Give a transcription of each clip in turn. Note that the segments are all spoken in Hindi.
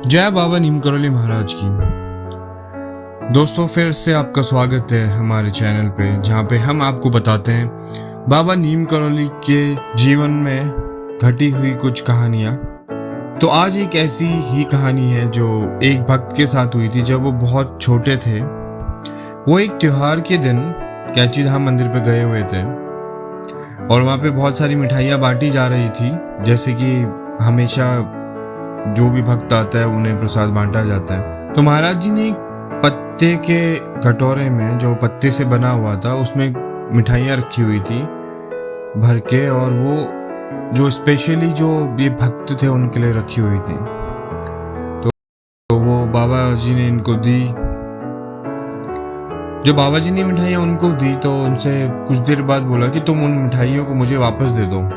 जय बाबा नीम करौली महाराज की। दोस्तों, फिर से आपका स्वागत है हमारे चैनल पे, जहाँ पे हम आपको बताते हैं बाबा नीम करौली के जीवन में घटी हुई कुछ कहानियाँ। तो आज एक ऐसी ही कहानी है जो एक भक्त के साथ हुई थी जब वो बहुत छोटे थे। वो एक त्योहार के दिन कैची धाम मंदिर पे गए हुए थे और वहाँ पे बहुत सारी मिठाइयाँ बांटी जा रही थी। जैसे कि हमेशा जो भी भक्त आता है उन्हें प्रसाद बांटा जाता है। तो महाराज जी ने एक पत्ते के कटोरे में, जो पत्ते से बना हुआ था, उसमें मिठाइयाँ रखी हुई थी भर के, और वो जो स्पेशली जो ये भक्त थे उनके लिए रखी हुई थी। तो वो बाबा जी ने इनको दी। जो बाबा जी ने मिठाइयाँ उनको दी तो उनसे कुछ देर बाद बोला कि तुम उन मिठाइयों को मुझे वापस दे दो।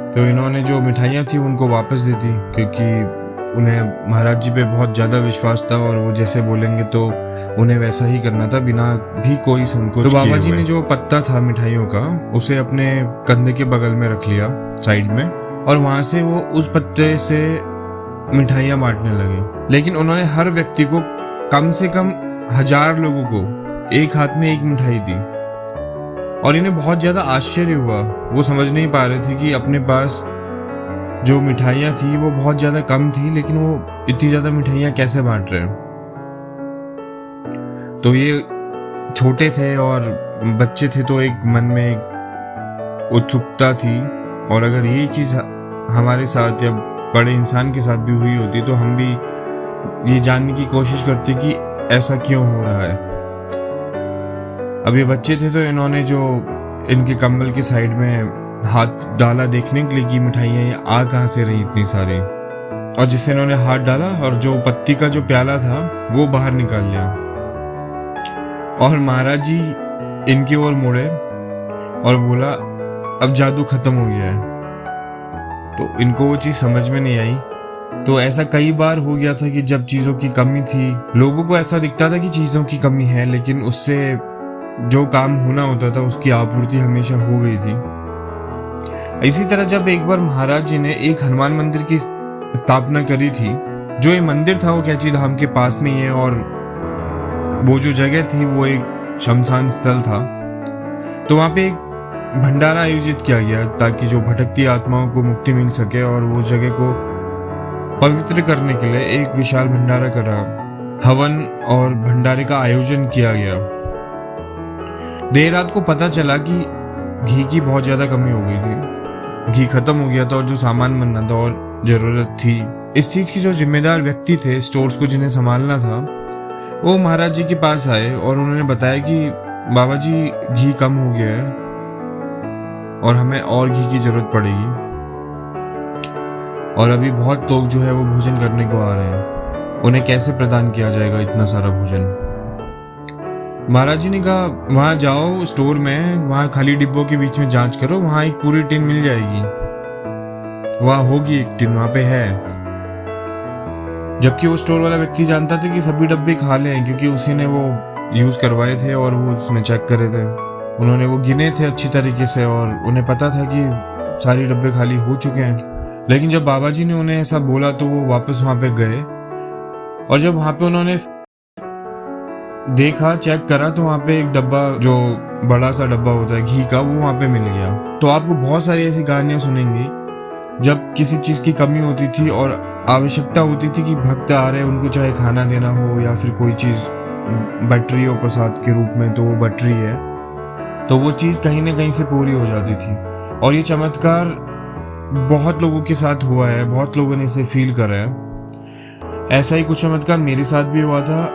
तो इन्होंने जो मिठाइयाँ थी उनको वापस दे दी, क्योंकि उन्हें महाराज जी पे बहुत ज़्यादा विश्वास था और वो जैसे बोलेंगे तो उन्हें वैसा ही करना था, बिना भी कोई संकोच। तो बाबा जी ने जो पत्ता था मिठाइयों का उसे अपने कंधे के बगल में रख लिया साइड में, और वहाँ से वो उस पत्ते से मिठाइयाँ बांटने लगे। लेकिन उन्होंने हर व्यक्ति को, कम से कम 1000 लोगों को एक हाथ में एक मिठाई दी। और इन्हें बहुत ज़्यादा आश्चर्य हुआ। वो समझ नहीं पा रहे थे कि अपने पास जो मिठाइयाँ थी वो बहुत ज़्यादा कम थी, लेकिन वो इतनी ज़्यादा मिठाइयाँ कैसे बांट रहे हैं। तो ये छोटे थे और बच्चे थे, तो एक मन में एक उत्सुकता थी, और अगर ये चीज़ हमारे साथ या बड़े इंसान के साथ भी हुई होती तो हम भी ये जानने की कोशिश करते कि ऐसा क्यों हो रहा है। अब ये बच्चे थे तो इन्होंने जो इनके कंबल के साइड में हाथ डाला देखने के लिए कि मिठाइयाँ आ कहाँ से रही इतनी सारी, और जिससे इन्होंने हाथ डाला और जो पत्ती का जो प्याला था वो बाहर निकाल लिया। और महाराज जी इनकी ओर मुड़े और बोला, अब जादू खत्म हो गया है। तो इनको वो चीज़ समझ में नहीं आई। तो ऐसा कई बार हो गया था कि जब चीज़ों की कमी थी, लोगों को ऐसा दिखता था कि चीज़ों की कमी है, लेकिन उससे जो काम होना होता था उसकी आपूर्ति हमेशा हो गई थी। इसी तरह जब एक बार महाराज जी ने एक हनुमान मंदिर की स्थापना करी थी, जो ये मंदिर था वो कैची धाम के पास में ही है, और वो जो जगह थी वो एक शमशान स्थल था। तो वहाँ पे एक भंडारा आयोजित किया गया ताकि जो भटकती आत्माओं को मुक्ति मिल सके, और वो जगह को पवित्र करने के लिए एक विशाल भंडारा करा, हवन और भंडारे का आयोजन किया गया। देर रात को पता चला कि घी की बहुत ज़्यादा कमी हो गई थी, घी खत्म हो गया था, और जो सामान बनना था और ज़रूरत थी, इस चीज़ की जो जिम्मेदार व्यक्ति थे स्टोर्स को जिन्हें संभालना था, वो महाराज जी के पास आए और उन्होंने बताया कि बाबा जी घी कम हो गया है और हमें और घी की ज़रूरत पड़ेगी, और अभी बहुत लोग जो है वो भोजन करने को आ रहे हैं, उन्हें कैसे प्रदान किया जाएगा इतना सारा भोजन। महाराज जी ने कहा, वहाँ जाओ स्टोर में, वहाँ खाली डिब्बों के बीच में जांच करो, वहाँ एक पूरी टिन मिल जाएगी, वहाँ होगी एक टिन, वहाँ पे है। जबकि वो स्टोर वाला व्यक्ति जानता था कि सभी डब्बे खाली हैं, क्योंकि उसी ने वो यूज़ करवाए थे और वो उसने चेक करे थे, उन्होंने वो गिने थे अच्छी तरीके से, और उन्हें पता था कि सारी डब्बे खाली हो चुके हैं। लेकिन जब बाबा जी ने उन्हें ऐसा बोला तो वो वापस वहाँ पे गए, और जब वहाँ पे उन्होंने देखा, चेक करा, तो वहाँ पे एक डब्बा, जो बड़ा सा डब्बा होता है घी का, वो वहाँ पे मिल गया। तो आपको बहुत सारी ऐसी कहानियाँ सुनेंगी जब किसी चीज़ की कमी होती थी और आवश्यकता होती थी कि भक्त आ रहे हैं, उनको चाहे खाना देना हो या फिर कोई चीज़ बट रही हो प्रसाद के रूप में, तो वो बट रही है, तो वो चीज़ कहीं ना कहीं से पूरी हो जाती थी। और ये चमत्कार बहुत लोगों के साथ हुआ है, बहुत लोगों ने इसे फील करा है। ऐसा ही कुछ चमत्कार मेरे साथ भी हुआ था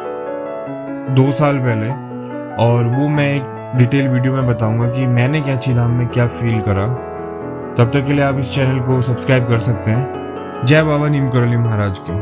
2 साल पहले, और वो मैं एक डिटेल वीडियो में बताऊंगा कि मैंने कैची धाम में क्या फील करा। तब तक के लिए आप इस चैनल को सब्सक्राइब कर सकते हैं। जय बाबा नीम करौली महाराज की।